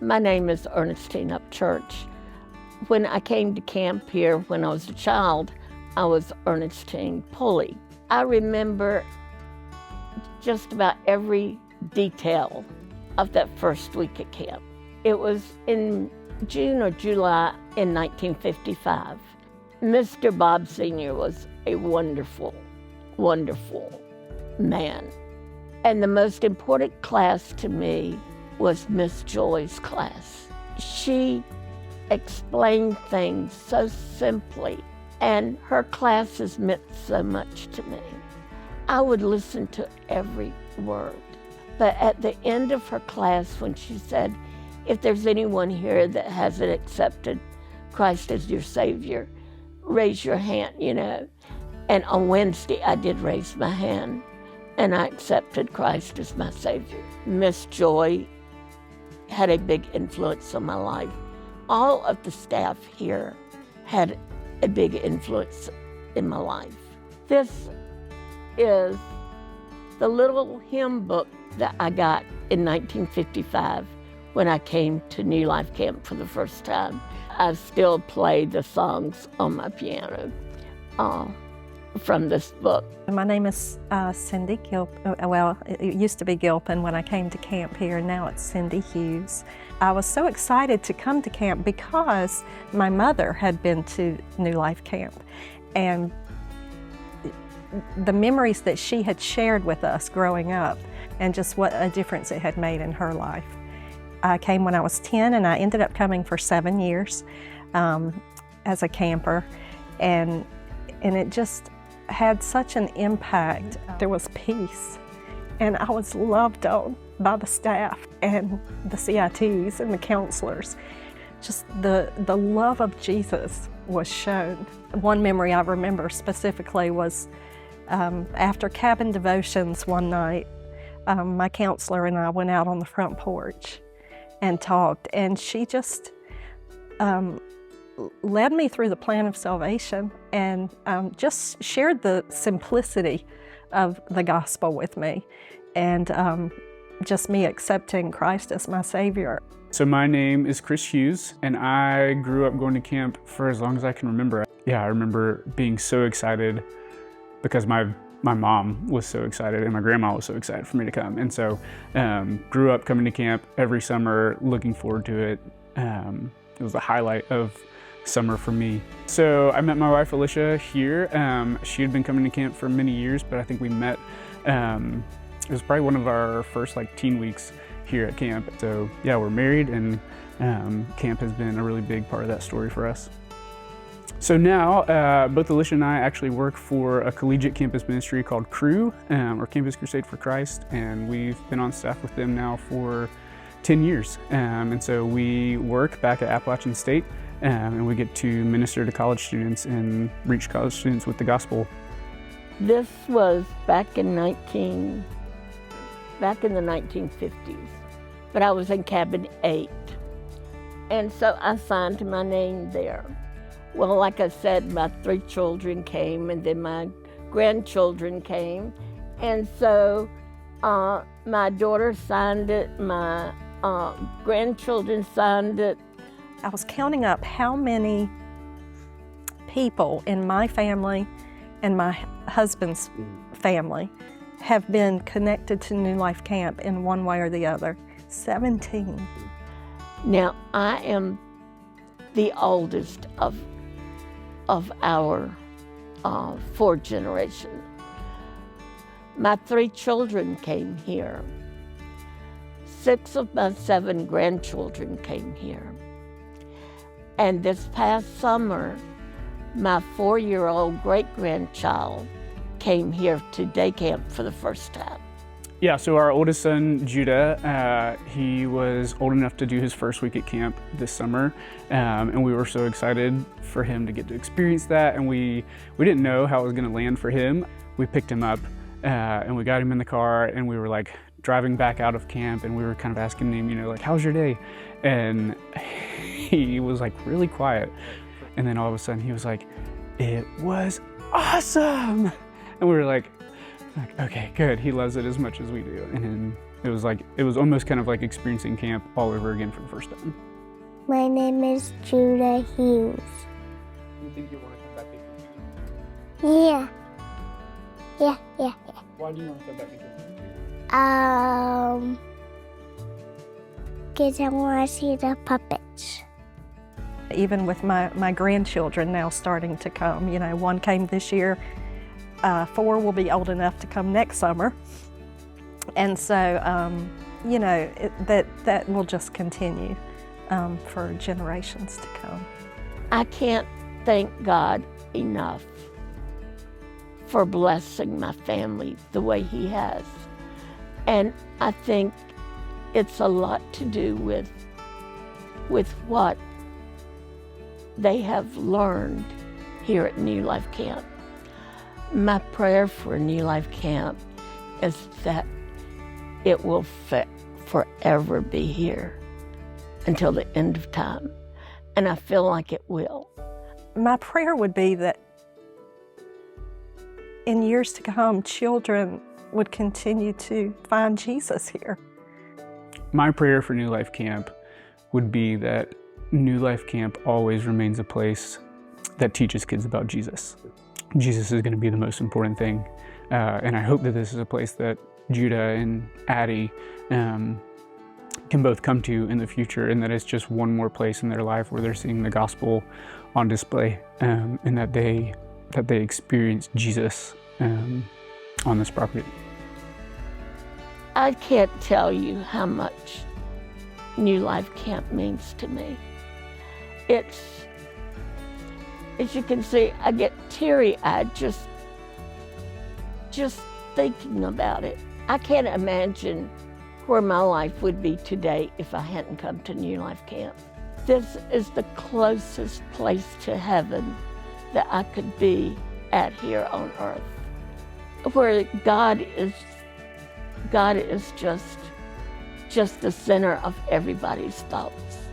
My name is Ernestine Upchurch. When I came to camp here when I was a child, I was Ernestine Pulley. I remember just about every detail of that first week at camp. It was in June or July in 1955. Mr. Bob Sr. was a wonderful, wonderful man. And the most important class to me was Miss Joy's class. She explained things so simply, and her classes meant so much to me. I would listen to every word. But at the end of her class, when she said, if there's anyone here that hasn't accepted Christ as your Savior, raise your hand, And on Wednesday, I did raise my hand, and I accepted Christ as my Savior. Miss Joy had a big influence on my life. All of the staff here had a big influence in my life. This is the little hymn book that I got in 1955 when I came to New Life Camp for the first time. I still play the songs on my piano from this book. My name is Cindy Gilpin. Well, it used to be Gilpin when I came to camp here, and now it's Cindy Hughes. I was so excited to come to camp because my mother had been to New Life Camp, and the memories that she had shared with us growing up, and just what a difference it had made in her life. I came when I was 10, and I ended up coming for 7 years as a camper, and it just had such an impact. There was peace, and I was loved on by the staff and the CITs and the counselors. Just the love of Jesus was shown. One memory I remember specifically was after cabin devotions one night, my counselor and I went out on the front porch and talked, and she just led me through the plan of salvation and just shared the simplicity of the gospel with me, and just me accepting Christ as my Savior. So my name is Chris Hughes, and I grew up going to camp for as long as I can remember. Yeah, I remember being so excited because my mom was so excited and my grandma was so excited for me to come. And so grew up coming to camp every summer, looking forward to it. It was the highlight of summer for me. So I met my wife Alicia here. She had been coming to camp for many years, but I think we met, it was probably one of our first teen weeks here at camp. So yeah, we're married, and camp has been a really big part of that story for us. So now, both Alicia and I actually work for a collegiate campus ministry called CRU, or Campus Crusade for Christ, and we've been on staff with them now for 10 years. And so we work back at Appalachian State, and we get to minister to college students and reach college students with the gospel. This was back in the 1950s, but I was in cabin 8, and so I signed my name there. Well, like I said, my 3 children came, and then my grandchildren came, and so my daughter signed it, my grandchildren signed it. I was counting up how many people in my family and my husband's family have been connected to New Life Camp in one way or the other. 17. Now, I am the oldest of our 4th generation. My 3 children came here. 6 of my 7 grandchildren came here. And this past summer, my 4-year-old great-grandchild came here to day camp for the first time. Yeah, so our oldest son, Judah, he was old enough to do his first week at camp this summer, and we were so excited for him to get to experience that, and we didn't know how it was going to land for him. We picked him up, and we got him in the car, and we were driving back out of camp, and we were kind of asking him, how's your day? And he was really quiet, and then all of a sudden he was like, it was awesome! And we were like, okay, good. He loves it as much as we do. And then It was almost kind of like experiencing camp all over again for the first time. My name is Judah Hughes. You think you want to come back to camp? Yeah. Why do you want to come back to camp? Because I want to see the puppets. Even with my grandchildren now starting to come, one came this year, 4 will be old enough to come next summer. And so, that will just continue for generations to come. I can't thank God enough for blessing my family the way He has. And I think it's a lot to do with what they have learned here at New Life Camp. My prayer for New Life Camp is that it will forever be here until the end of time. And I feel like it will. My prayer would be that in years to come, children would continue to find Jesus here. My prayer for New Life Camp would be that New Life Camp always remains a place that teaches kids about Jesus. Jesus is going to be the most important thing. And I hope that this is a place that Judah and Addie can both come to in the future, and that it's just one more place in their life where they're seeing the gospel on display, and that they experience Jesus on this property. I can't tell you how much New Life Camp means to me. It's, as you can see, I get teary-eyed just thinking about it. I can't imagine where my life would be today if I hadn't come to New Life Camp. This is the closest place to heaven that I could be at here on earth, where God is just the center of everybody's thoughts.